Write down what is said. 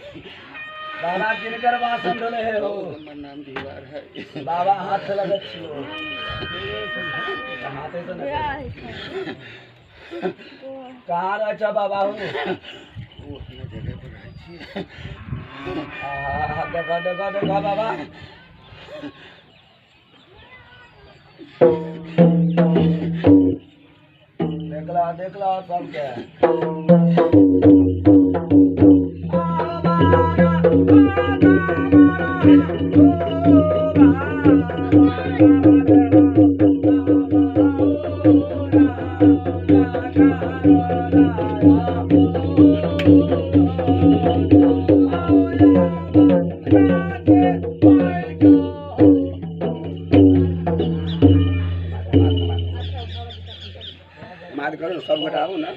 बाबा जिनकर वासन ढोले है हो नाम दीवार है बाबा हाथ लगत छियो हाथे से न कहाँ रह छ बाबा हो वो अपना जगह पर रह छी देखा देखा देखा बाबा देखला सब के मार करो सब गोटा आओ ना